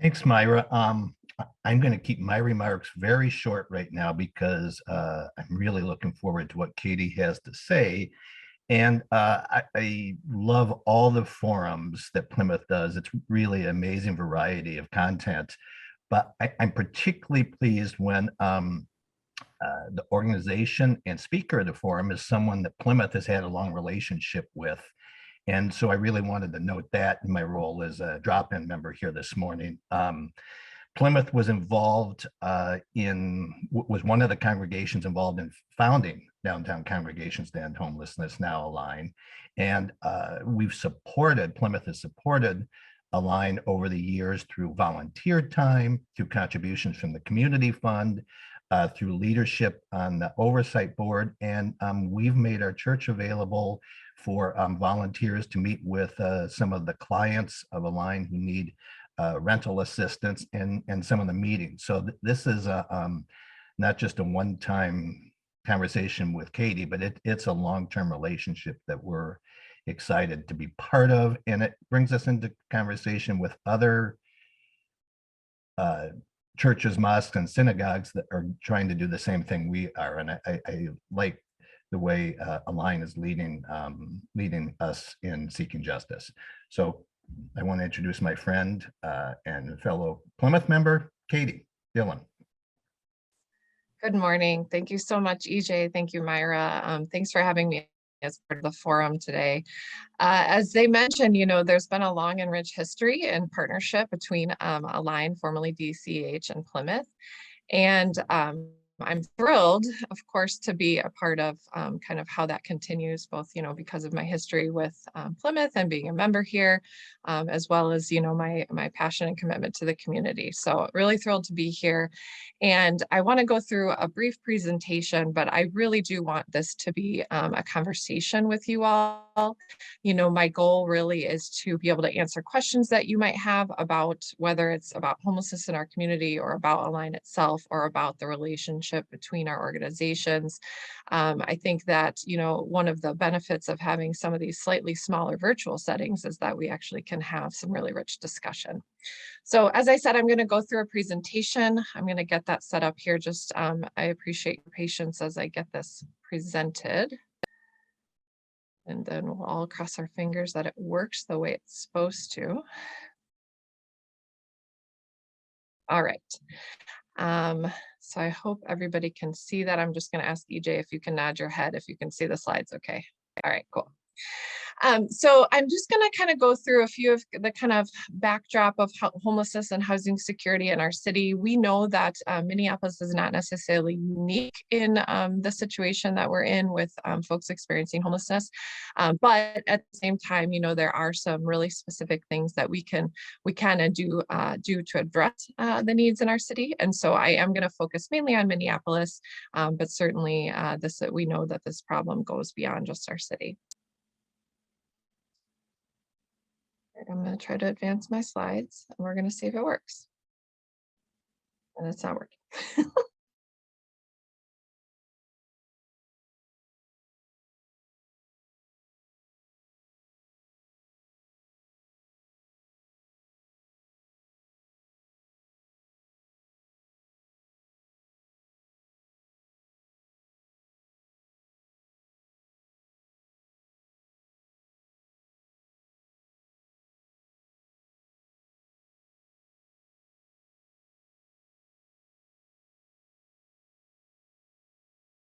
Thanks, Myra. I'm going to keep my remarks very short right now because I'm really looking forward to what Katie has to say. And I love all the forums that Plymouth does. It's really an amazing variety of content. But I'm particularly pleased when the organization and speaker of the forum is someone that Plymouth has had a long relationship with. And so I really wanted to note that in my role as a drop-in member here this morning. Plymouth was involved was one of the congregations involved in founding Downtown Congregations to End Homelessness, now Align. And Plymouth has supported Align over the years through volunteer time, through contributions from the community fund, through leadership on the oversight board. And we've made our church available for volunteers to meet with some of the clients of Align who need rental assistance and some of the meetings. So this is not just a one-time conversation with Katie, but it's a long-term relationship that we're excited to be part of. And it brings us into conversation with other churches, mosques, and synagogues that are trying to do the same thing we are. And I like the way Align is leading us in seeking justice. So I want to introduce my friend and fellow Plymouth member, Katie Dillon. Good morning. Thank you so much, EJ. Thank you, Myra. Thanks for having me as part of the forum today. As they mentioned, there's been a long and rich history and partnership between Align, formerly DCH, and Plymouth. And I'm thrilled, of course, to be a part of kind of how that continues, both, because of my history with Plymouth and being a member here, as well as, my passion and commitment to the community. So really thrilled to be here. And I want to go through a brief presentation, but I really do want this to be a conversation with you all. My goal really is to be able to answer questions that you might have about whether it's about homelessness in our community or about Align itself or about the relationship between our organizations. I think that, one of the benefits of having some of these slightly smaller virtual settings is that we actually can have some really rich discussion. So as I said, I'm going to go through a presentation. I'm going to get that set up here. Just I appreciate your patience as I get this presented. And then we'll all cross our fingers that it works the way it's supposed to. All right. So I hope everybody can see that. I'm just going to ask EJ if you can nod your head if you can see the slides. Okay. All right, cool. So I'm just going to kind of go through a few of the kind of backdrop of homelessness and housing security in our city. We know that Minneapolis is not necessarily unique in the situation that we're in with folks experiencing homelessness. But at the same time, there are some really specific things that we can do to address the needs in our city. And so I am going to focus mainly on Minneapolis, but certainly we know that this problem goes beyond just our city. I'm going to try to advance my slides and we're going to see if it works. And it's not working.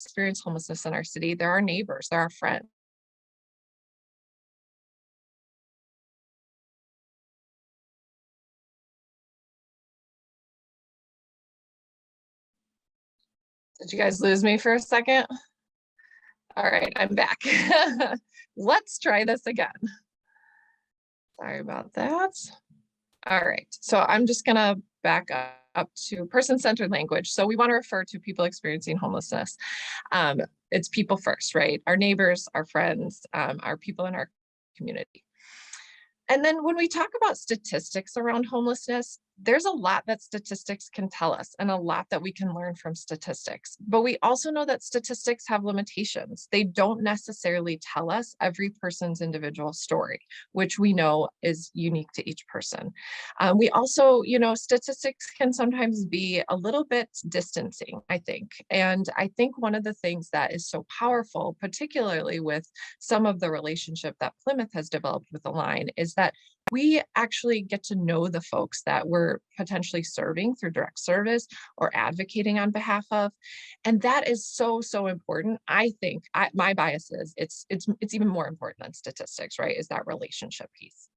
Experience homelessness in our city. There are neighbors, there are friends. Did you guys lose me for a second? All right, I'm back. Let's try this again. Sorry about that. All right, so I'm just gonna back up to person-centered language. So we want to refer to people experiencing homelessness. It's people first, right? Our neighbors, our friends, our people in our community. And then when we talk about statistics around homelessness, There's a lot that statistics can tell us and a lot that we can learn from statistics, but we also know that statistics have limitations. They don't necessarily tell us every person's individual story, which we know is unique to each person. We also, statistics can sometimes be a little bit distancing, I think. And I think one of the things that is so powerful, particularly with some of the relationship that Plymouth has developed with the line, is that we actually get to know the folks that we're potentially serving through direct service or advocating on behalf of. And that is so, so important. I think my bias is it's even more important than statistics, right? Is that relationship piece.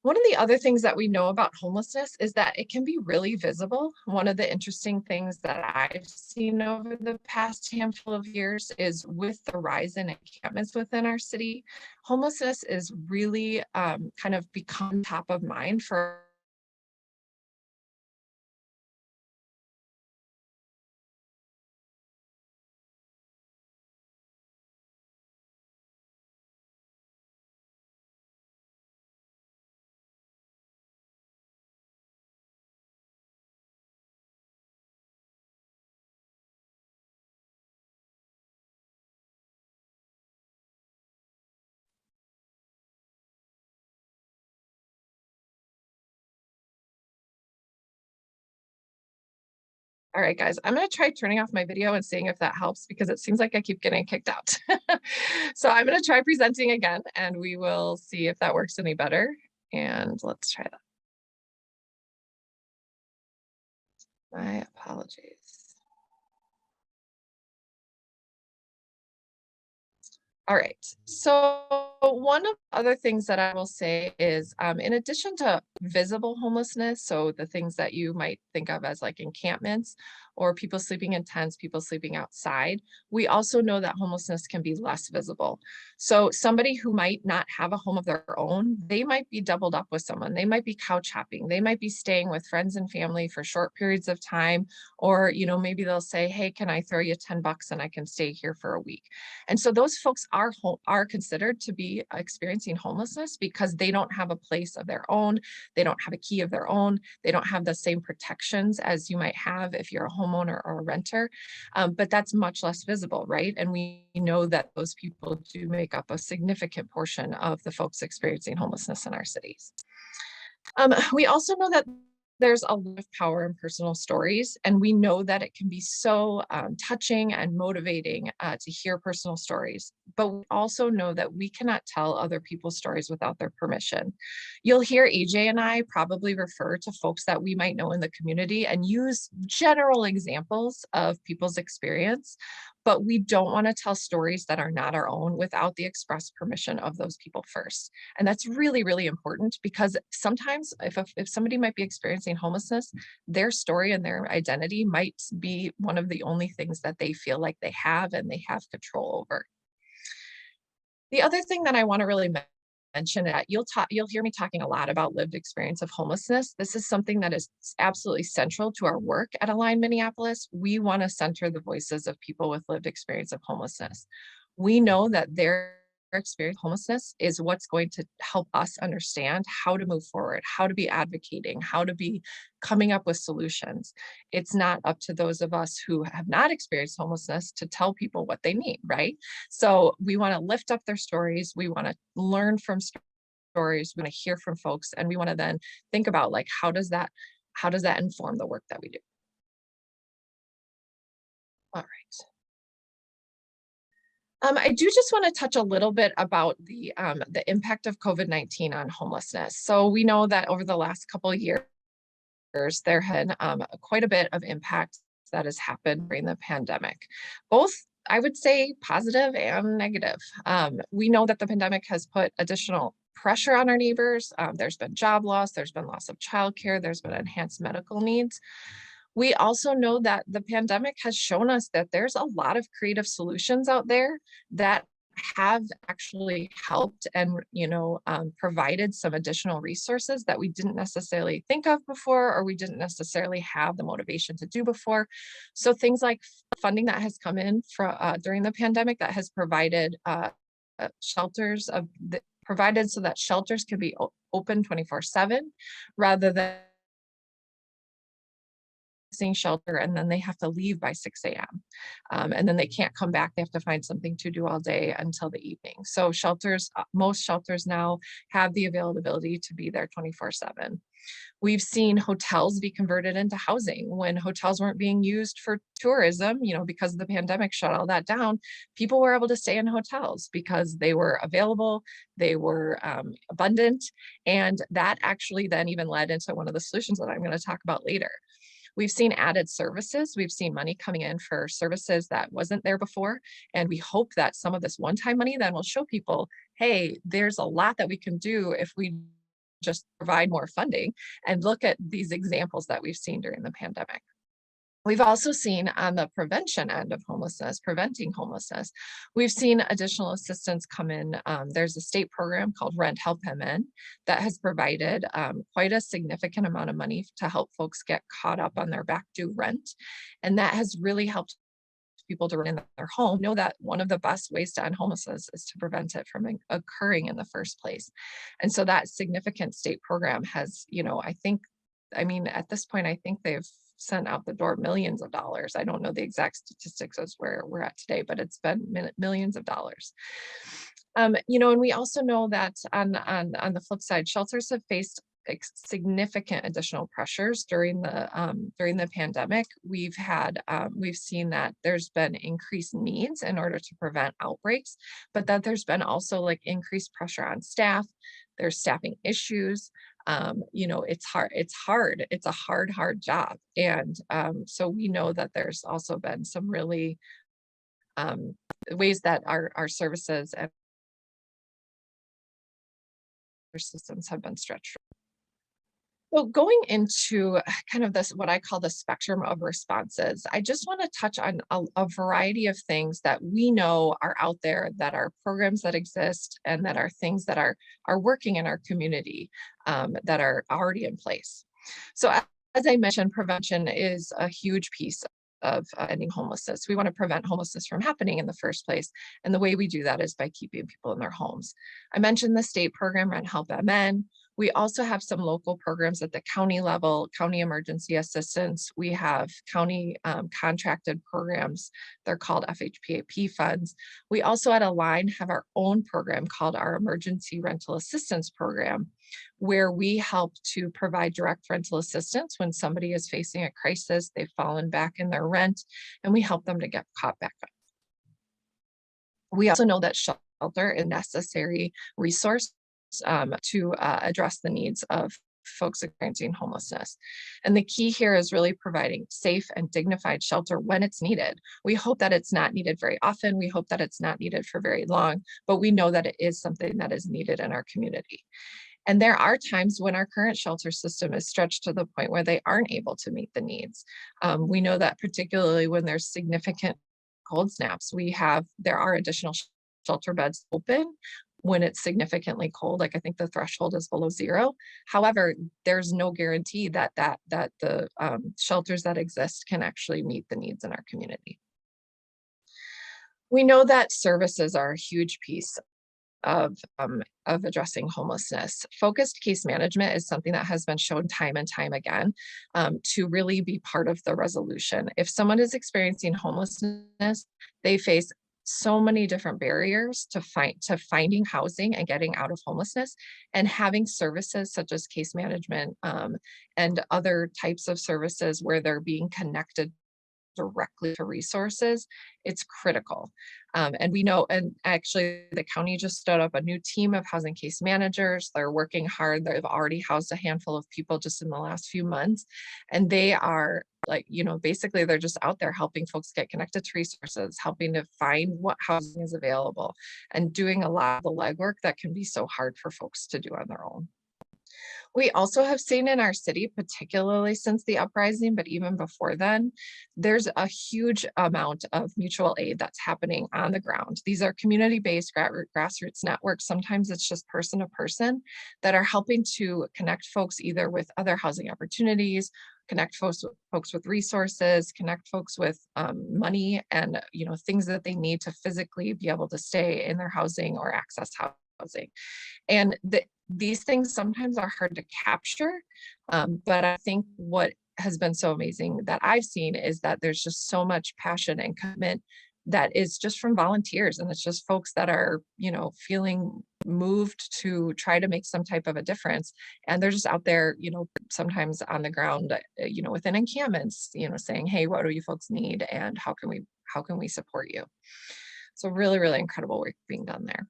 One of the other things that we know about homelessness is that it can be really visible. One of the interesting things that I've seen over the past handful of years is with the rise in encampments within our city, homelessness is really kind of become top of mind for. All right, guys, I'm going to try turning off my video and seeing if that helps because it seems like I keep getting kicked out. So I'm going to try presenting again and we will see if that works any better. And let's try that. My apologies. All right. So one of the other things that I will say is, in addition to visible homelessness, so the things that you might think of as like encampments or people sleeping in tents, people sleeping outside, we also know that homelessness can be less visible. So somebody who might not have a home of their own, they might be doubled up with someone. They might be couch hopping. They might be staying with friends and family for short periods of time, or maybe they'll say, "Hey, can I throw you $10 and I can stay here for a week?" And so those folks are considered to be experiencing homelessness because they don't have a place of their own. They don't have a key of their own. They don't have the same protections as you might have if you're a homeowner or a renter. But that's much less visible, right? And we know that those people do make up a significant portion of the folks experiencing homelessness in our cities. We also know that there's a lot of power in personal stories, and we know that it can be so touching and motivating to hear personal stories. But we also know that we cannot tell other people's stories without their permission. You'll hear AJ and I probably refer to folks that we might know in the community and use general examples of people's experience, but we don't want to tell stories that are not our own without the express permission of those people first. And that's really, really important because sometimes if somebody might be experiencing homelessness, their story and their identity might be one of the only things that they feel like they have and they have control over. The other thing that I want to really mention that you'll hear me talking a lot about lived experience of homelessness. This is something that is absolutely central to our work at Align Minneapolis. We want to center the voices of people with lived experience of homelessness. We know that their experience of homelessness is what's going to help us understand how to move forward, how to be advocating, how to be coming up with solutions. It's not up to those of us who have not experienced homelessness to tell people what they need, right? So we want to lift up their stories. We want to learn from stories. We want to hear from folks, and we want to then think about like how does that inform the work that we do? All right. I do just want to touch a little bit about the impact of COVID-19 on homelessness. So we know that over the last couple of years, there had quite a bit of impact that has happened during the pandemic, both I would say positive and negative. We know that the pandemic has put additional pressure on our neighbors. There's been job loss, there's been loss of childcare, there's been enhanced medical needs. We also know that the pandemic has shown us that there's a lot of creative solutions out there that have actually helped and provided some additional resources that we didn't necessarily think of before or we didn't necessarily have the motivation to do before. So things like funding that has come in during the pandemic that has provided provided so that shelters can be open 24/7 rather than shelter, and then they have to leave by 6 a.m. And then they can't come back. They have to find something to do all day until the evening. So shelters, most shelters now have the availability to be there 24/7. We've seen hotels be converted into housing when hotels weren't being used for tourism, because the pandemic shut all that down. People were able to stay in hotels because they were available, they were abundant, and that actually then even led into one of the solutions that I'm going to talk about later. We've seen added services. We've seen money coming in for services that wasn't there before. And we hope that some of this one-time money then will show people, hey, there's a lot that we can do if we just provide more funding, and look at these examples that we've seen during the pandemic. We've also seen on the prevention end of homelessness, preventing homelessness, we've seen additional assistance come in. There's a state program called Rent Help MN that has provided quite a significant amount of money to help folks get caught up on their back due rent. And that has really helped people to remain in their home. Know that one of the best ways to end homelessness is to prevent it from occurring in the first place. And so that significant state program has, at this point, I think they've sent out the door millions of dollars. I don't know the exact statistics as where we're at today, but it's been millions of dollars. And we also know that on the flip side, shelters have faced significant additional pressures during the pandemic. We've seen that there's been increased needs in order to prevent outbreaks, but that there's been also increased pressure on staff. There's staffing issues. It's hard. It's a hard job. And so we know that there's also been some really ways that our services and our systems have been stretched. So going into kind of this, what I call the spectrum of responses, I just want to touch on a variety of things that we know are out there, that are programs that exist and that are things that are working in our community, that are already in place. So as I mentioned, prevention is a huge piece of ending homelessness. We want to prevent homelessness from happening in the first place. And the way we do that is by keeping people in their homes. I mentioned the state program, Rent Help MN. We also have some local programs at the county level, county emergency assistance. We have county contracted programs. They're called FHPAP funds. We also at Align have our own program called our Emergency Rental Assistance Program, where we help to provide direct rental assistance when somebody is facing a crisis, they've fallen back in their rent, and we help them to get caught back up. We also know that shelter is a necessary resource to address the needs of folks experiencing homelessness. And the key here is really providing safe and dignified shelter when it's needed. We hope that it's not needed very often. We hope that it's not needed for very long, but we know that it is something that is needed in our community. And there are times when our current shelter system is stretched to the point where they aren't able to meet the needs. We know that particularly when there's significant cold snaps, there are additional shelter beds open when it's significantly cold. I think the threshold is below 0. However, there's no guarantee that the shelters that exist can actually meet the needs in our community. We know that services are a huge piece of addressing homelessness. Focused case management is something that has been shown time and time again to really be part of the resolution. If someone is experiencing homelessness, they face so many different barriers to finding housing and getting out of homelessness, and having services such as case management and other types of services where they're being connected directly to resources, it's critical. And we know, and actually the county just stood up a new team of housing case managers. They're working hard. They've already housed a handful of people just in the last few months. And they are basically they're just out there helping folks get connected to resources, helping to find what housing is available, and doing a lot of the legwork that can be so hard for folks to do on their own. We also have seen in our city, particularly since the uprising, but even before then, there's a huge amount of mutual aid that's happening on the ground. These are community-based grassroots networks. Sometimes it's just person to person that are helping to connect folks either with other housing opportunities, connect folks with resources, connect folks with money and things that they need to physically be able to stay in their housing or access housing. And these things sometimes are hard to capture, but I think what has been so amazing that I've seen is that there's just so much passion and commitment that is just from volunteers, and it's just folks that are, feeling moved to try to make some type of a difference, and they're just out there, sometimes on the ground, within encampments, saying, hey, what do you folks need, and how can we support you? So really, really incredible work being done there.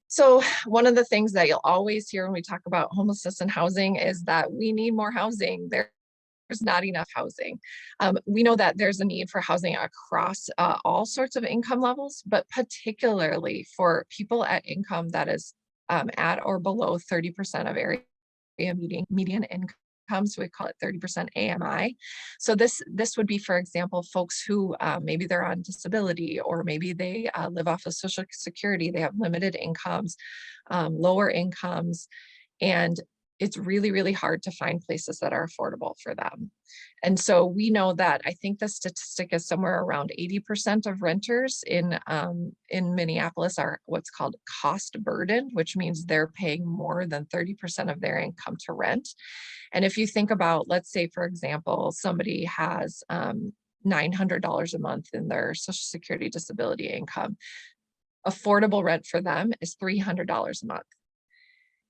So one of the things that you'll always hear when we talk about homelessness and housing is that we need more housing. There's not enough housing. We know that there's a need for housing across all sorts of income levels, but particularly for people at income that is at or below 30% of area median income. So we call it 30% AMI. So this would be, for example, folks who maybe they're on disability, or maybe they live off of Social Security. They have limited incomes, lower incomes, and it's really, really hard to find places that are affordable for them. And so we know that, I think the statistic is somewhere around 80% of renters in Minneapolis are what's called cost burdened, which means they're paying more than 30% of their income to rent. And if you think about, let's say, for example, somebody has $900 a month in their Social Security disability income, affordable rent for them is $300 a month.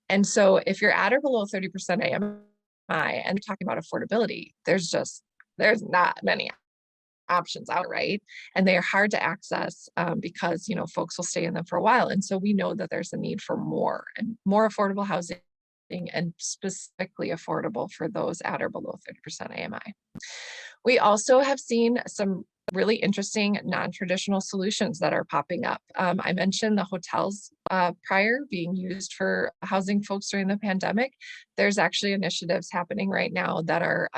And so if you're at or below 30% AMI and you're talking about affordability, there's not many options out, right? And they are hard to access because, folks will stay in them for a while. And so we know that there's a need for more and more affordable housing, and specifically affordable for those at or below 30% AMI. We also have seen some really interesting non-traditional solutions that are popping up. I mentioned the hotels prior being used for housing folks during the pandemic. There's actually initiatives happening right now that are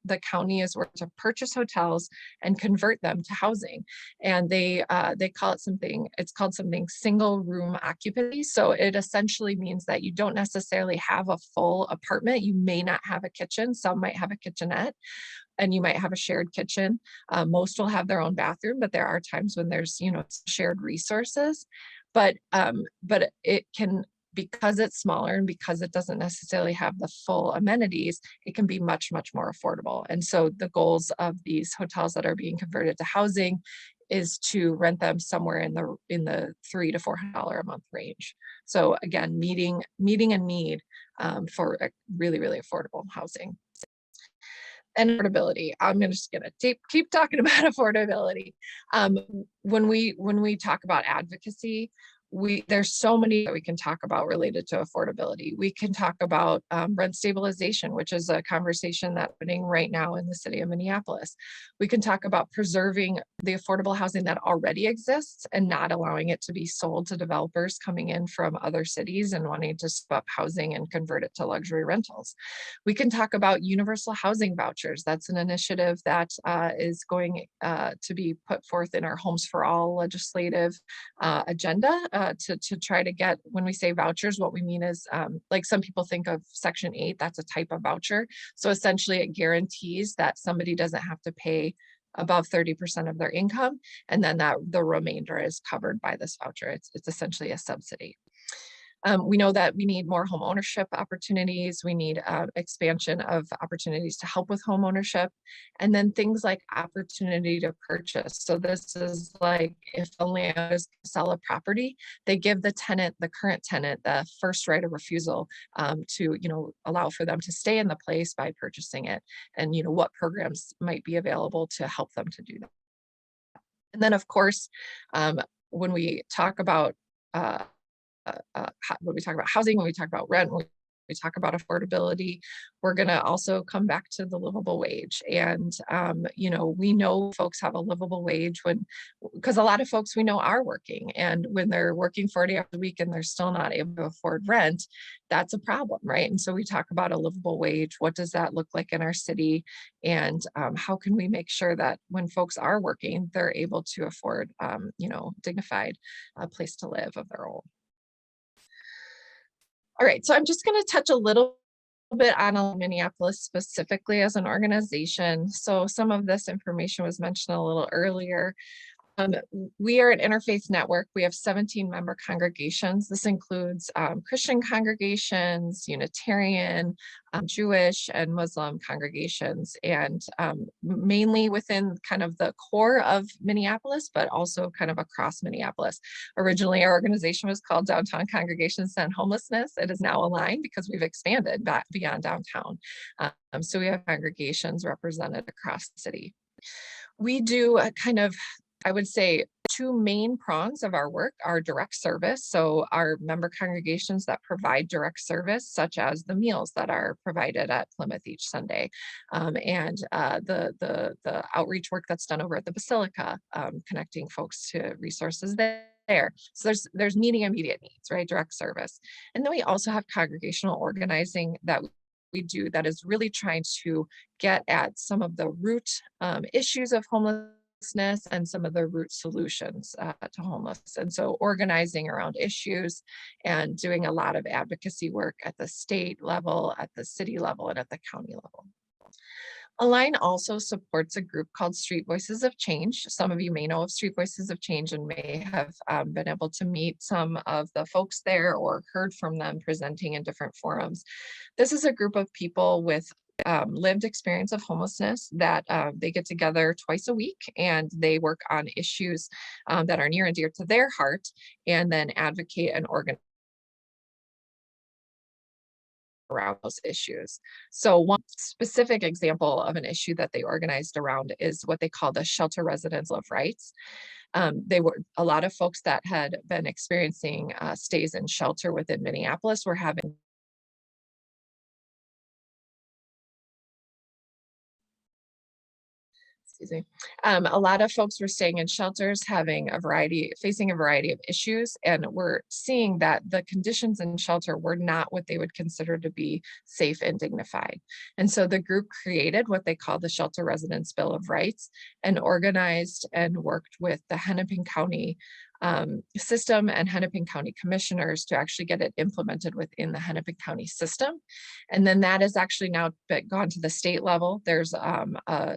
the county is working to purchase hotels and convert them to housing, and they call it something. It's called something single room occupancy. So it essentially means that you don't necessarily have a full apartment. You may not have a kitchen. Some might have a kitchenette, and you might have a shared kitchen. Most will have their own bathroom, but there are times when there's, shared resources. But it can, because it's smaller and because it doesn't necessarily have the full amenities, it can be much, much more affordable. And so the goals of these hotels that are being converted to housing is to rent them somewhere in the $300 to $400 a month range. So again, meeting a need for a really, really affordable housing. And affordability. I'm just going to keep talking about affordability. When we talk about advocacy, there's so many that we can talk about related to affordability. We can talk about rent stabilization, which is a conversation that's happening right now in the city of Minneapolis. We can talk about preserving the affordable housing that already exists and not allowing it to be sold to developers coming in from other cities and wanting to swap housing and convert it to luxury rentals. We can talk about universal housing vouchers. That's an initiative that is going to be put forth in our Homes for All legislative agenda to try to get, when we say vouchers, what we mean is like some people think of Section 8, that's a type of voucher. So essentially it guarantees that somebody doesn't have to pay above 30% of their income, and then that the remainder is covered by this voucher. It's essentially a subsidy. We know that we need more home ownership opportunities. We need expansion of opportunities to help with home ownership, and then things like opportunity to purchase. So this is like if the landowners sell a property, they give the current tenant, the first right of refusal to allow for them to stay in the place by purchasing it, and what programs might be available to help them to do that. And then of course, when we talk about when we talk about housing, when we talk about rent, when we talk about affordability, we're going to also come back to the livable wage. And, we know folks have a livable wage because a lot of folks we know are working, and when they're working 40 hours a week and they're still not able to afford rent, that's a problem, right? And so we talk about a livable wage. What does that look like in our city? And how can we make sure that when folks are working, they're able to afford, dignified place to live of their own. All right, so I'm just going to touch a little bit on Minneapolis specifically as an organization. So some of this information was mentioned a little earlier. We are an interfaith network. We have 17 member congregations. This includes Christian congregations, Unitarian, Jewish, and Muslim congregations, and mainly within kind of the core of Minneapolis, but also kind of across Minneapolis. Originally, our organization was called Downtown Congregations and Homelessness. It is now aligned because we've expanded back beyond downtown. So we have congregations represented across the city. We do a kind of, I would say, two main prongs of our work are direct service. So our member congregations that provide direct service, such as the meals that are provided at Plymouth each Sunday, and the outreach work that's done over at the Basilica, connecting folks to resources there. So there's meeting immediate needs, right? Direct service. And then we also have congregational organizing that we do that is really trying to get at some of the root issues of homelessness and some of the root solutions to homelessness. And so organizing around issues and doing a lot of advocacy work at the state level, at the city level, and at the county level. Align also supports a group called Street Voices of Change. Some of you may know of Street Voices of Change and may have been able to meet some of the folks there or heard from them presenting in different forums. This is a group of people with lived experience of homelessness that they get together twice a week and they work on issues that are near and dear to their heart and then advocate and organize around those issues. So one specific example of an issue that they organized around is what they call the Shelter Residents Bill of Rights. They were a lot of folks that had been experiencing stays in shelter within Minneapolis were having a lot of folks were staying in shelters, facing a variety of issues, and we're seeing that the conditions in shelter were not what they would consider to be safe and dignified. And so the group created what they call the Shelter Residents Bill of Rights and organized and worked with the Hennepin County system and Hennepin County commissioners to actually get it implemented within the Hennepin County system. And then that has actually now gone to the state level. There's a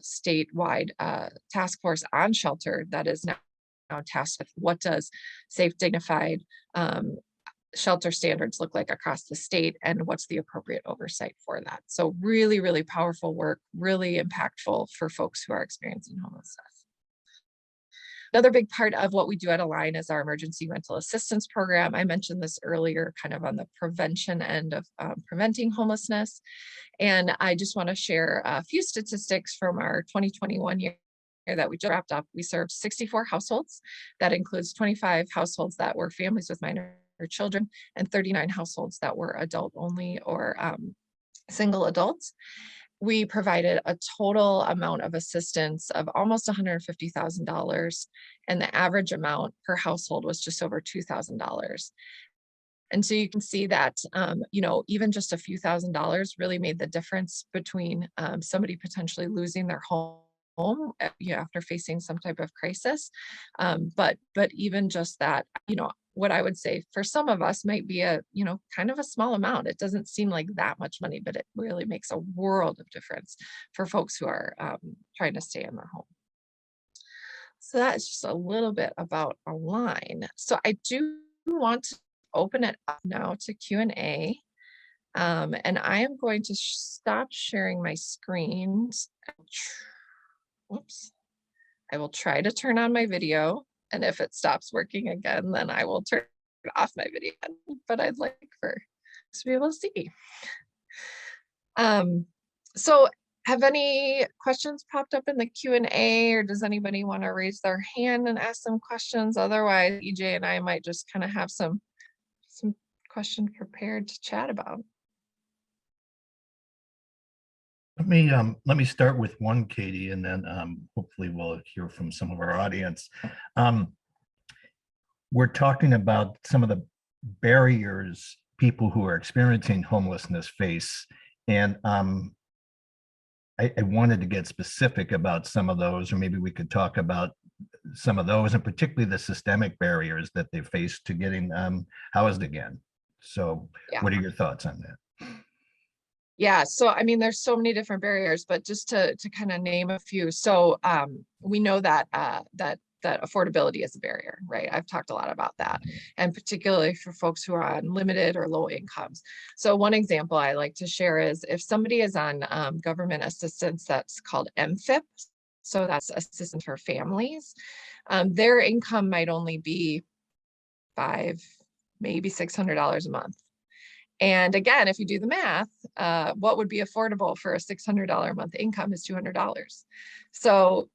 statewide task force on shelter that is now tasked with what does safe, dignified shelter standards look like across the state and what's the appropriate oversight for that. So really, really powerful work, really impactful for folks who are experiencing homelessness. Another big part of what we do at Align is our emergency rental assistance program. I mentioned this earlier, kind of on the prevention end of preventing homelessness. And I just want to share a few statistics from our 2021 year that we just wrapped up. We served 64 households. That includes 25 households that were families with minor children and 39 households that were adult only or single adults. We provided a total amount of assistance of almost $150,000, and the average amount per household was just over $2,000. And so you can see that, even just a few $1,000s really made the difference between somebody potentially losing their home after facing some type of crisis. But even just that, what I would say for some of us might be a, kind of a small amount. It doesn't seem like that much money, but it really makes a world of difference for folks who are trying to stay in their home. So that's just a little bit about Align. So I do want to open it up now to Q&A. And I am going to stop sharing my screen. Whoops. I will try to turn on my video. And if it stops working again, then I will turn off my video. But I'd like for to be able to see. So have any questions popped up in the Q&A, or does anybody want to raise their hand and ask some questions? Otherwise, EJ and I might just kind of have some questions prepared to chat about. Let me start with one, Katie, and then hopefully we'll hear from some of our audience. We're talking about some of the barriers people who are experiencing homelessness face, and I wanted to get specific about some of those, or maybe we could talk about some of those, and particularly the systemic barriers that they face to getting housed again. So what are your thoughts on that? Yeah, so I mean, there's so many different barriers, but just to kind of name a few. So we know that that that affordability is a barrier, right? I've talked a lot about that, and particularly for folks who are on limited or low incomes. So one example I like to share is if somebody is on government assistance that's called MFIP, so that's assistance for families, their income might only be $500, maybe $600 a month. And again, if you do the math, what would be affordable for a $600 a month income is $200. So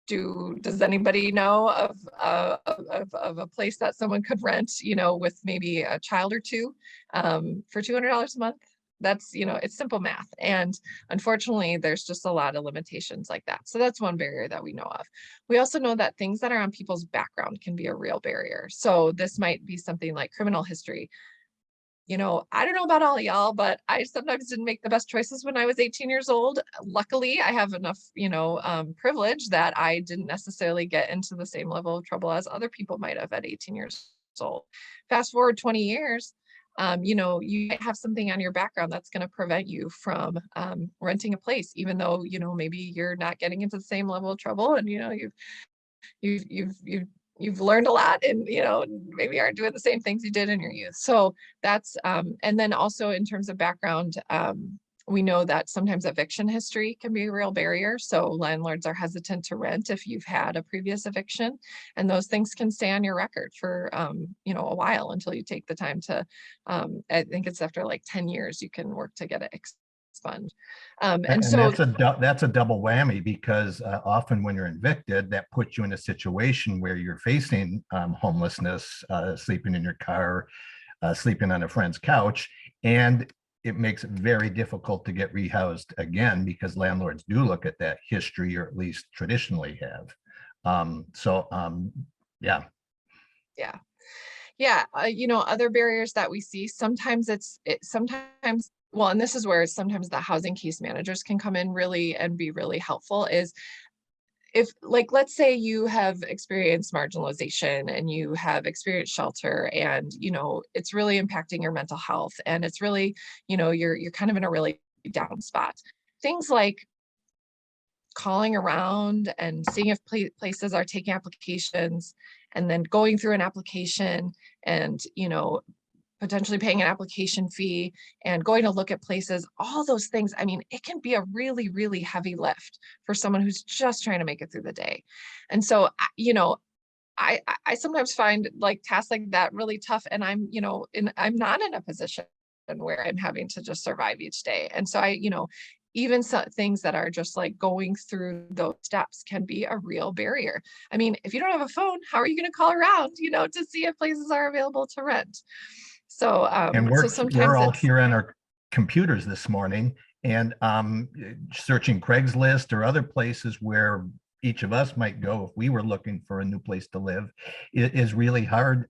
does anybody know of a place that someone could rent, with maybe a child or two for $200 a month? That's, it's simple math. And unfortunately, there's just a lot of limitations like that. So that's one barrier that we know of. We also know that things that are on people's background can be a real barrier. So this might be something like criminal history. I don't know about all of y'all, but I sometimes didn't make the best choices when I was 18 years old. Luckily, I have enough, privilege that I didn't necessarily get into the same level of trouble as other people might have at 18 years old. Fast forward 20 years, you might have something on your background that's going to prevent you from renting a place, even though, maybe you're not getting into the same level of trouble, and, you've learned a lot, and maybe aren't doing the same things you did in your youth. So that's and then also in terms of background, we know that sometimes eviction history can be a real barrier. So landlords are hesitant to rent if you've had a previous eviction, and those things can stay on your record for a while until you take the time to I think it's after like 10 years you can work to get it expunged. And so that's a double whammy, because often when you're evicted, that puts you in a situation where you're facing homelessness, sleeping in your car, sleeping on a friend's couch, and it makes it very difficult to get rehoused again, because landlords do look at that history, or at least traditionally have. Yeah. Other barriers that we see, sometimes well, and this is where sometimes the housing case managers can come in really and be really helpful, is if, like, let's say you have experienced marginalization and you have experienced shelter, and it's really impacting your mental health, and it's really, you're kind of in a really down spot. Things like calling around and seeing if places are taking applications, and then going through an application and potentially paying an application fee and going to look at places, all those things. I mean, it can be a really, really heavy lift for someone who's just trying to make it through the day. And so, I sometimes find like tasks like that really tough, and I'm not in a position where I'm having to just survive each day. And so even some things that are just like going through those steps can be a real barrier. I mean, if you don't have a phone, how are you going to call around, to see if places are available to rent? So, and sometimes we're all here on our computers this morning, and searching Craigslist or other places where each of us might go if we were looking for a new place to live. It is really hard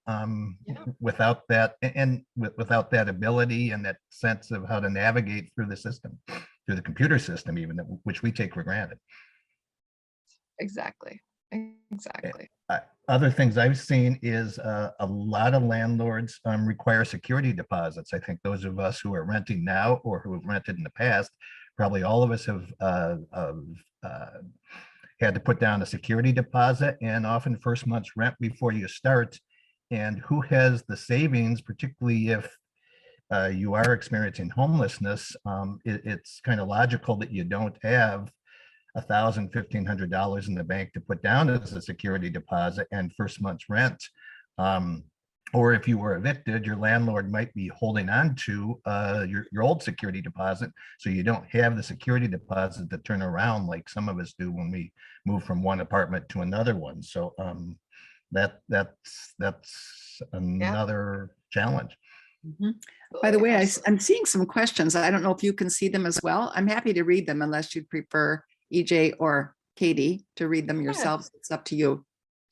without that, and without that ability and that sense of how to navigate through the system, through the computer system, even, which we take for granted. Exactly. Other things I've seen is a lot of landlords require security deposits. I think those of us who are renting now, or who have rented in the past, probably all of us have had to put down a security deposit, and often first month's rent before you start. And who has the savings, particularly if you are experiencing homelessness? It's kind of logical that you don't have $1,000, $1,500 in the bank to put down as a security deposit and first month's rent. Or if you were evicted, your landlord might be holding on to your old security deposit, so you don't have the security deposit to turn around like some of us do when we move from one apartment to another one. So that's another challenge. Mm-hmm. By the way, I'm seeing some questions. I don't know if you can see them as well. I'm happy to read them, unless you'd prefer EJ or Katie to read them yourselves. It's up to you.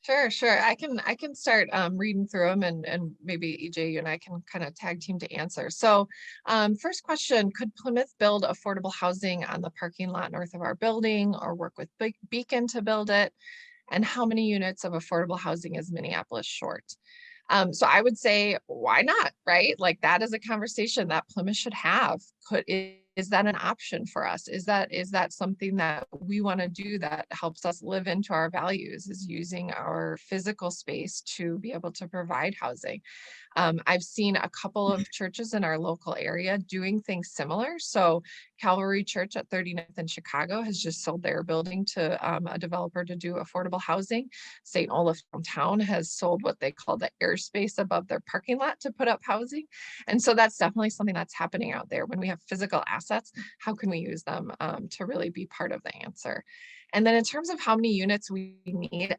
Sure. I can start reading through them, and maybe EJ, you and I can kind of tag team to answer. So first question: could Plymouth build affordable housing on the parking lot north of our building, or work with Beacon to build it? And how many units of affordable housing is Minneapolis short? So I would say, why not, right? Like, that is a conversation that Plymouth should have. is that an option for us? Is that something that we want to do that helps us live into our values, is using our physical space to be able to provide housing? I've seen a couple of churches in our local area doing things similar. So Calvary Church at 39th in Chicago has just sold their building to a developer to do affordable housing. St. Olaf downtown has sold what they call the airspace above their parking lot to put up housing. And so that's definitely something that's happening out there. When we have physical assets, how can we use them to really be part of the answer? And then in terms of how many units we need,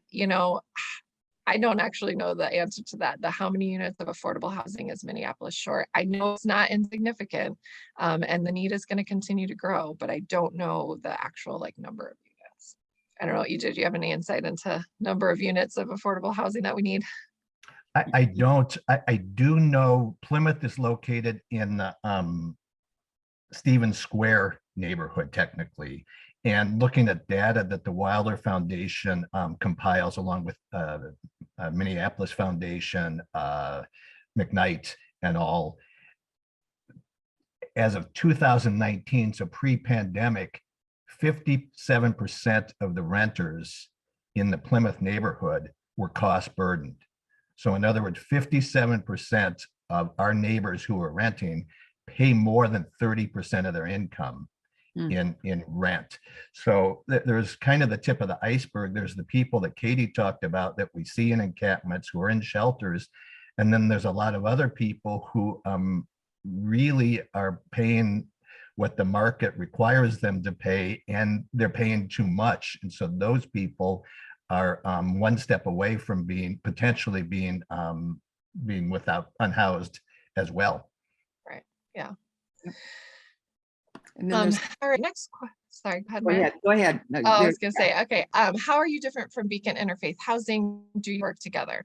I don't actually know the answer to that. The how many units of affordable housing is Minneapolis short? I know it's not insignificant, and the need is going to continue to grow, but I don't know the actual number of units. I don't know, EJ, do you have any insight into number of units of affordable housing that we need? I don't. I do know Plymouth is located in the Stevens Square neighborhood, technically. And looking at data that the Wilder Foundation compiles along with Minneapolis Foundation, McKnight and all, as of 2019, so pre-pandemic, 57% of the renters in the Plymouth neighborhood were cost burdened. So in other words, 57% of our neighbors who are renting pay more than 30% of their income in rent. So there's kind of the tip of the iceberg. There's the people that Katie talked about that we see in encampments who are in shelters. And then there's a lot of other people who really are paying what the market requires them to pay, and they're paying too much. And so those people are one step away from potentially being without unhoused as well. Right. Yeah. And then all right, next question. Sorry, go ahead. Go ahead. No, I was going to say, okay. How are you different from Beacon Interfaith Housing? Do you work together?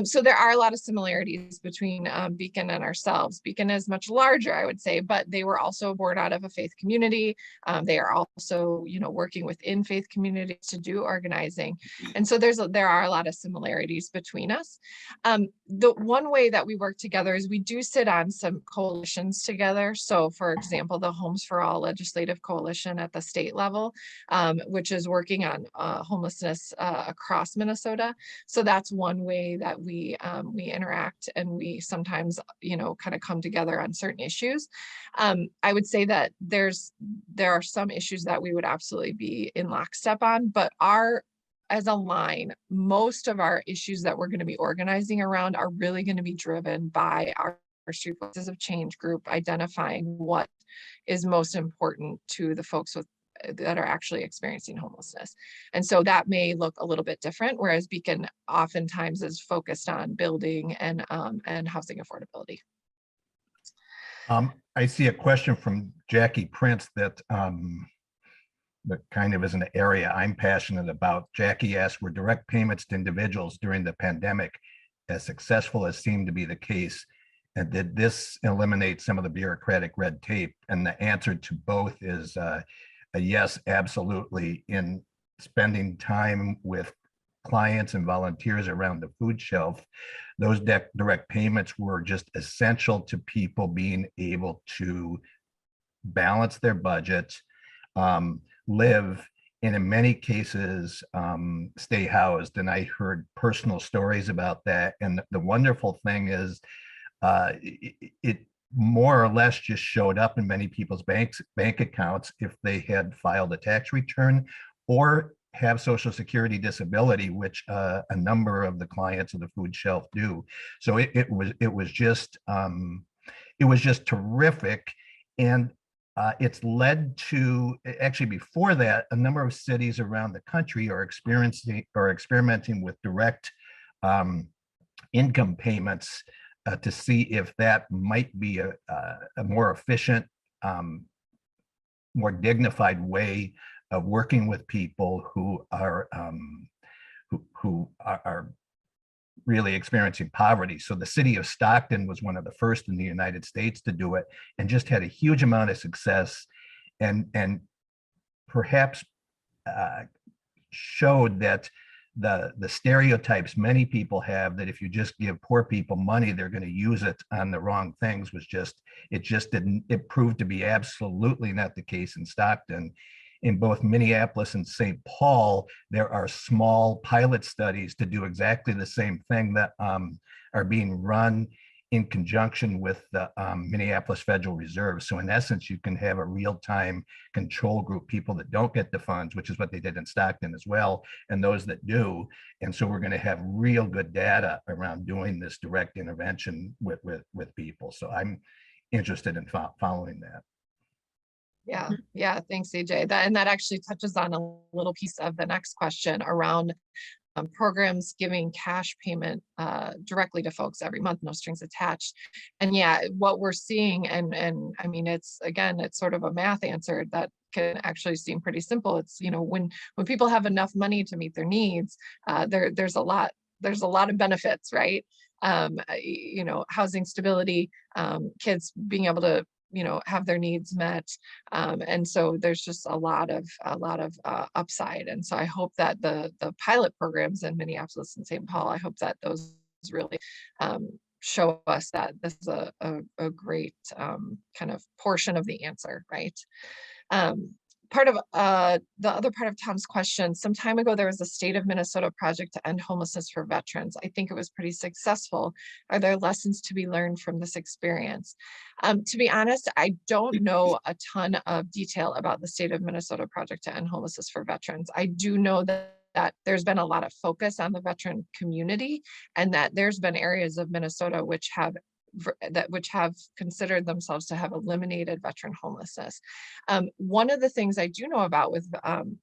So there are a lot of similarities between Beacon and ourselves. Beacon is much larger, I would say, but they were also born out of a faith community. They are also, working within faith communities to do organizing. And so there are a lot of similarities between us. The one way that we work together is we do sit on some coalitions together. So for example, the Homes for All Legislative Coalition at the state level, which is working on homelessness across Minnesota. So that's one way that we interact, and we sometimes, kind of come together on certain issues. I would say that there are some issues that we would absolutely be in lockstep on, but as a line, most of our issues that we're going to be organizing around are really going to be driven by our Street Voices of Change group, identifying what is most important to the folks that are actually experiencing homelessness. And so that may look a little bit different, whereas Beacon oftentimes is focused on building and housing affordability. I see a question from Jackie Prince that kind of is an area I'm passionate about. Jackie asked, were direct payments to individuals during the pandemic as successful as seemed to be the case? And did this eliminate some of the bureaucratic red tape? And the answer to both is a yes, absolutely. In spending time with clients and volunteers around the food shelf, those direct payments were just essential to people being able to balance their budget, live, and in many cases, stay housed. And I heard personal stories about that. And the wonderful thing is, it more or less just showed up in many people's bank accounts if they had filed a tax return or have Social Security disability, which a number of the clients of the food shelf do. So it was just terrific. And it's led to, actually before that, a number of cities around the country are experimenting with direct income payments to see if that might be a more efficient, more dignified way of working with people who are really experiencing poverty. So the city of Stockton was one of the first in the United States to do it, and just had a huge amount of success, and perhaps showed that the stereotypes many people have that if you just give poor people money, they're going to use it on the wrong things it proved to be absolutely not the case in Stockton. In both Minneapolis and St. Paul, there are small pilot studies to do exactly the same thing that are being run in conjunction with the Minneapolis Federal Reserve. So in essence, you can have a real-time control group, people that don't get the funds, which is what they did in Stockton as well, and those that do. And so we're going to have real good data around doing this direct intervention with people. So I'm interested in following that. Yeah, thanks, AJ. That actually touches on a little piece of the next question around programs giving cash payment directly to folks every month, no strings attached. And yeah, what we're seeing, and I mean, it's sort of a math answer that can actually seem pretty simple. It's, when people have enough money to meet their needs, there's a lot of benefits, right? Housing stability, kids being able to have their needs met, and so there's just a lot of upside. And so I hope that the pilot programs in Minneapolis and St. Paul, I hope that those really show us that this is a great kind of portion of the answer, right? Part of the other part of Tom's question, some time ago, there was a state of Minnesota project to end homelessness for veterans. I think it was pretty successful. Are there lessons to be learned from this experience? To be honest, I don't know a ton of detail about the state of Minnesota project to end homelessness for veterans. I do know that there's been a lot of focus on the veteran community, and that there's been areas of Minnesota which have considered themselves to have eliminated veteran homelessness. One of the things I do know about with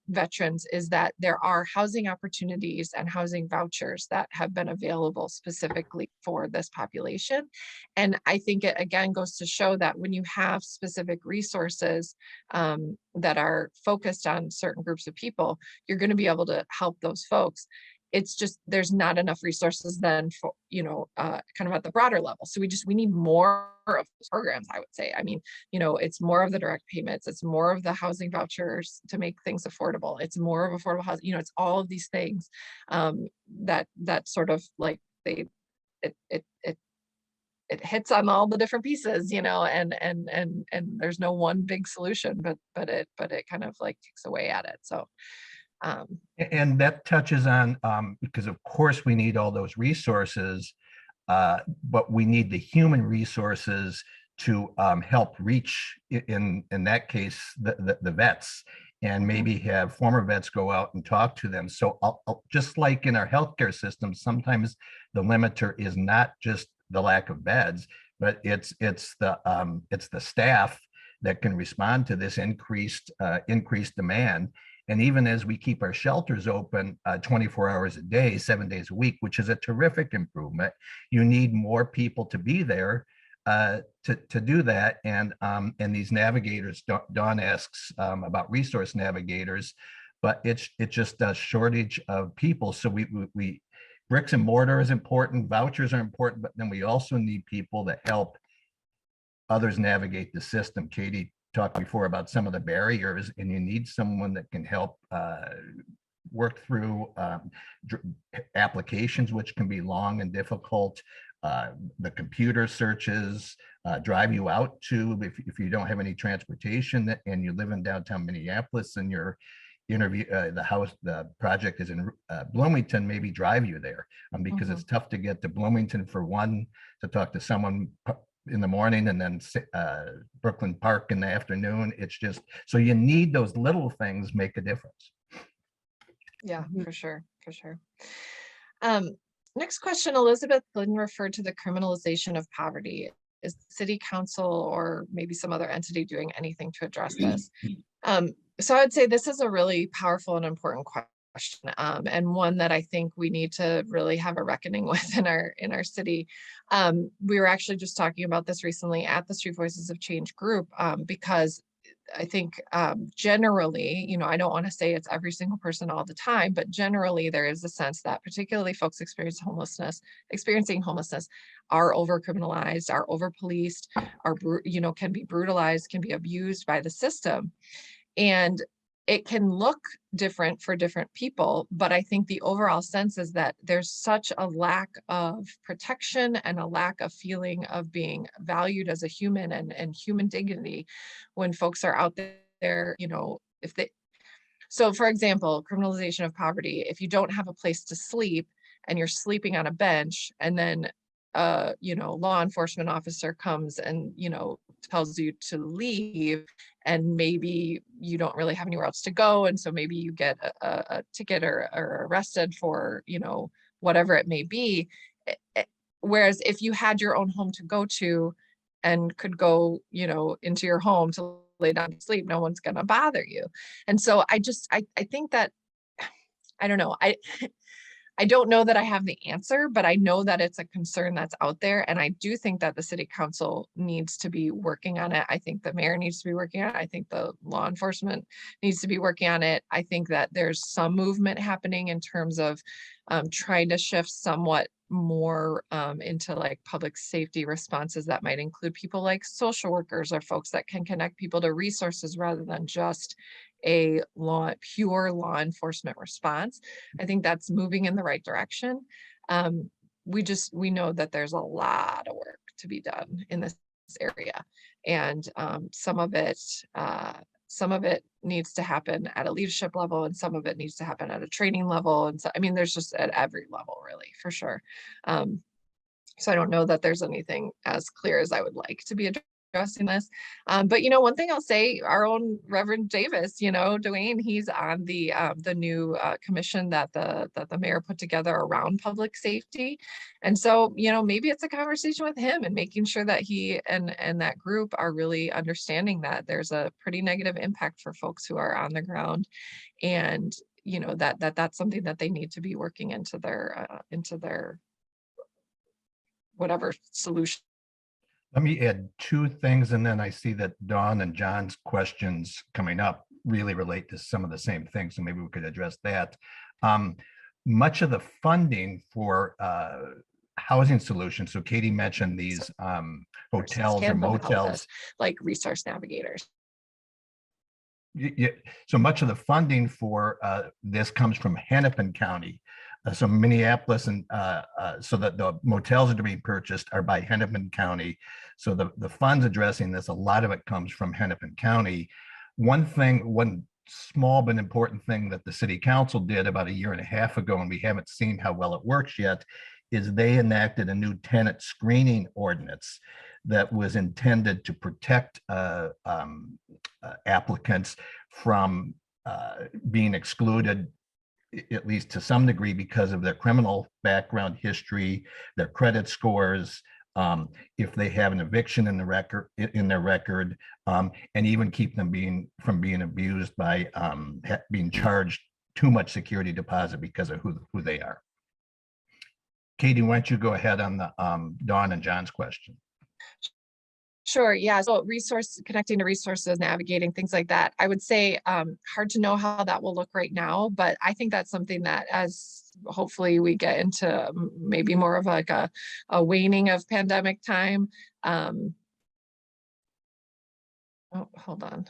veterans is that there are housing opportunities and housing vouchers that have been available specifically for this population. And I think it again goes to show that when you have specific resources that are focused on certain groups of people, you're going to be able to help those folks. It's just there's not enough resources then for kind of at the broader level. So we need more of those programs, I would say. I mean, it's more of the direct payments, it's more of the housing vouchers to make things affordable, it's more of affordable housing, it's all of these things that sort of like it hits on all the different pieces, and there's no one big solution, but it kind of like takes away at it. So and that touches on, because of course we need all those resources, but we need the human resources to help reach, in that case, the vets, and maybe have former vets go out and talk to them. So just like in our healthcare system, sometimes the limiter is not just the lack of beds, but it's the staff that can respond to this increased demand. And even as we keep our shelters open 24 hours a day, 7 days a week, which is a terrific improvement, you need more people to be there to do that. And these navigators, Dawn asks about resource navigators, but it's just a shortage of people. So we bricks and mortar is important, vouchers are important, but then we also need people that help others navigate the system. Katie talked before about some of the barriers, and you need someone that can help work through applications, which can be long and difficult, the computer searches, drive you out to, if you don't have any transportation and you live in downtown Minneapolis and your the project is in Bloomington, maybe drive you there, because it's tough to get to Bloomington for one, to talk to someone in the morning, and then Brooklyn Park in the afternoon. It's just, so you need those little things make a difference. Yeah, for sure. Next question, Elizabeth Glidden referred to the criminalization of poverty. Is the city council or maybe some other entity doing anything to address this? So I would say this is a really powerful and important question, and one that I think we need to really have a reckoning with in our city. We were actually just talking about this recently at the Street Voices of Change group, because I think generally, I don't want to say it's every single person all the time, but generally there is a sense that particularly folks experiencing homelessness are over criminalized, are over policed, are can be brutalized, can be abused by the system. And it can look different for different people, but I think the overall sense is that there's such a lack of protection and a lack of feeling of being valued as a human and human dignity when folks are out there, if they, so for example, criminalization of poverty, if you don't have a place to sleep and you're sleeping on a bench, and then law enforcement officer comes and, tells you to leave, and maybe you don't really have anywhere else to go. And so maybe you get a ticket or arrested for, whatever it may be. Whereas if you had your own home to go to and could go, into your home to lay down to sleep, no one's going to bother you. And so I think that, I don't know. I don't know that I have the answer, but I know that it's a concern that's out there. And I do think that the city council needs to be working on it. I think the mayor needs to be working on it. I think the law enforcement needs to be working on it. I think that there's some movement happening in terms of trying to shift somewhat more into like public safety responses that might include people like social workers or folks that can connect people to resources rather than just a pure law enforcement response. I think that's moving in the right direction. We know that there's a lot of work to be done in this area, and some of it needs to happen at a leadership level, and some of it needs to happen at a training level. And so, I mean, there's just at every level, really, for sure. So I don't know that there's anything as clear as I would like to be addressing this. But one thing I'll say, our own Reverend Davis, Dwayne, he's on the new commission that the mayor put together around public safety. And so, maybe it's a conversation with him and making sure that he and that group are really understanding that there's a pretty negative impact for folks who are on the ground, and that's something that they need to be working into their whatever solution. Let me add two things, and then I see that Dawn and John's questions coming up really relate to some of the same things, so maybe we could address that. Much of the funding for housing solutions, so Katie mentioned these hotels or motels, like resource navigators. Yeah, so much of the funding for this comes from Hennepin County. So Minneapolis and so that the motels that are being purchased are by Hennepin County. So the funds addressing this, a lot of it comes from Hennepin County. One small but important thing that the city council did about 1.5 years ago, and we haven't seen how well it works yet, is they enacted a new tenant screening ordinance that was intended to protect applicants from being excluded, at least to some degree, because of their criminal background history, their credit scores, if they have an eviction in their record, and even keep them from being abused by being charged too much security deposit because of who they are. Katie, why don't you go ahead on the Dawn and John's question? Sure. Yeah. So connecting to resources, navigating things like that. I would say hard to know how that will look right now, but I think that's something that, as hopefully we get into maybe more of like a waning of pandemic time. Oh, hold on.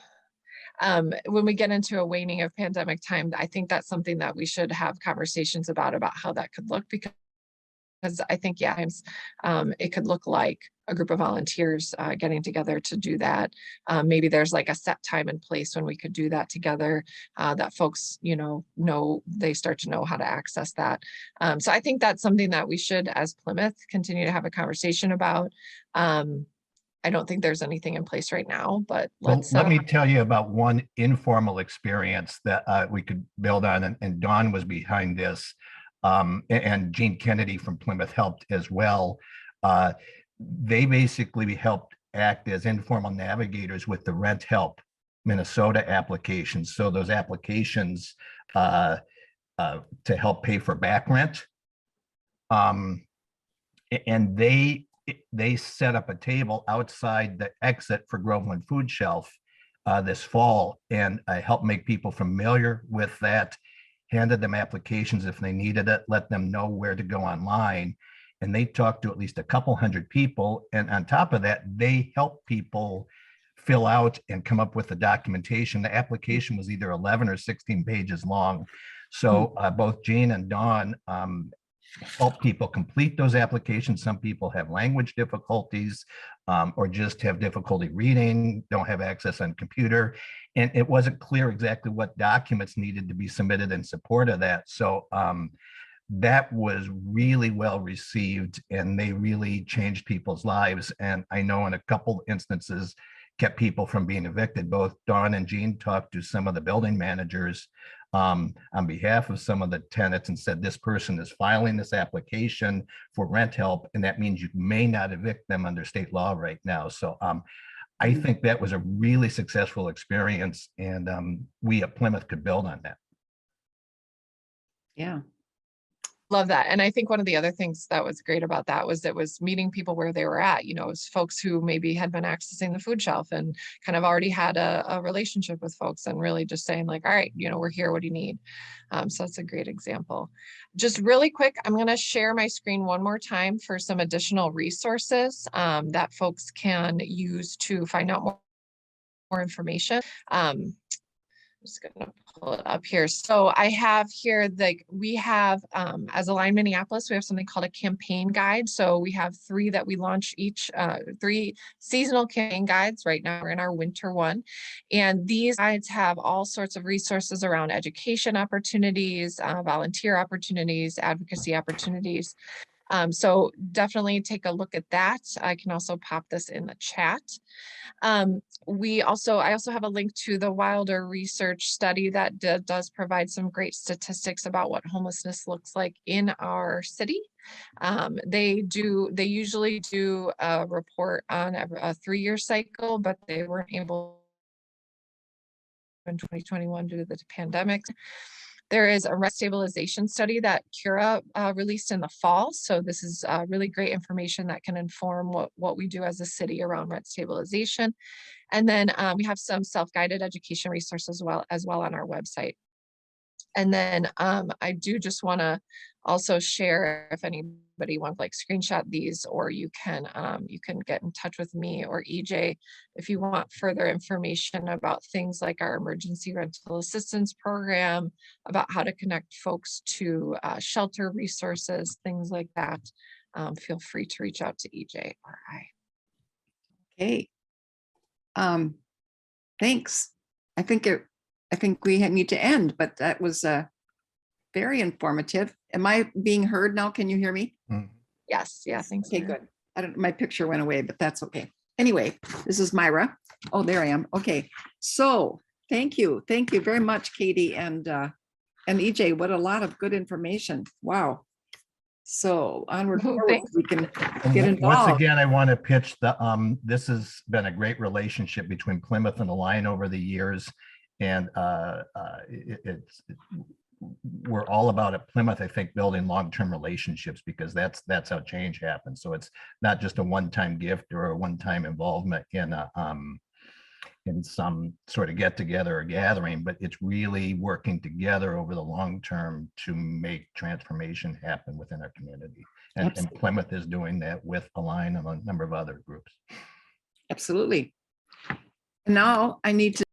When we get into a waning of pandemic time, I think that's something that we should have conversations about how that could look, because I think, yeah, it could look like a group of volunteers getting together to do that. Maybe there's like a set time and place when we could do that together, that folks, know they start to know how to access that. So I think that's something that we should, as Plymouth, continue to have a conversation about. I don't think there's anything in place right now, but let me tell you about one informal experience that we could build on, and Dawn was behind this. And Gene Kennedy from Plymouth helped as well. They basically helped act as informal navigators with the Rent Help Minnesota applications. So those applications to help pay for back rent. And they set up a table outside the exit for Groveland Food Shelf this fall, and helped make people familiar with that, handed them applications if they needed it, let them know where to go online. And they talked to at least a couple hundred people. And on top of that, they help people fill out and come up with the documentation. The application was either 11 or 16 pages long. So both Jean and Dawn help people complete those applications. Some people have language difficulties or just have difficulty reading, don't have access on computer. And it wasn't clear exactly what documents needed to be submitted in support of that. So that was really well received, and they really changed people's lives. And I know in a couple instances kept people from being evicted. Both Dawn and Jean talked to some of the building managers on behalf of some of the tenants and said, this person is filing this application for rent help, and that means you may not evict them under state law right now. So I think that was a really successful experience, and we at Plymouth could build on that. Yeah. Love that. And I think one of the other things that was great about that was it was meeting people where they were at, you know, it was folks who maybe had been accessing the food shelf and kind of already had a relationship with folks, and really just saying like, all right, you know, we're here, what do you need? So that's a great example. Just really quick, I'm going to share my screen one more time for some additional resources that folks can use to find out more information. I'm just going to pull it up here. So I have here, like, we have, as Align Minneapolis, we have something called a campaign guide. So we have 3 that we launch each, 3 seasonal campaign guides. Right now we're in our winter one. And these guides have all sorts of resources around education opportunities, volunteer opportunities, advocacy opportunities. So definitely take a look at that. I can also pop this in the chat. I also have a link to the Wilder research study that does provide some great statistics about what homelessness looks like in our city. They usually do a report on a 3-year cycle, but they weren't able in 2021 due to the pandemic. There is a rent stabilization study that Cura released in the fall. So this is really great information that can inform what we do as a city around rent stabilization. And then we have some self-guided education resources as well on our website. And then I do just want to also share, if anybody wants like screenshot these, or you can get in touch with me or EJ if you want further information about things like our emergency rental assistance program, about how to connect folks to shelter resources, things like that. Feel free to reach out to EJ or I. Okay. Thanks. I think we need to end, but that was very informative. Am I being heard now? Can you hear me? Yes. Yeah. Thanks. Okay, good. My picture went away, but that's okay. Anyway, this is Myra. Oh, there I am. Okay. So thank you. Thank you very much, Katie and EJ. What a lot of good information. Wow. So onward, forward, we can get involved. Once again, I want to pitch this has been a great relationship between Plymouth and Align over the years. And we're all about at Plymouth, I think, building long-term relationships, because that's how change happens. So it's not just a one-time gift or a one-time involvement in some sort of get together or gathering, but it's really working together over the long term to make transformation happen within our community. And Plymouth is doing that with Align and a number of other groups. Absolutely. And now I need to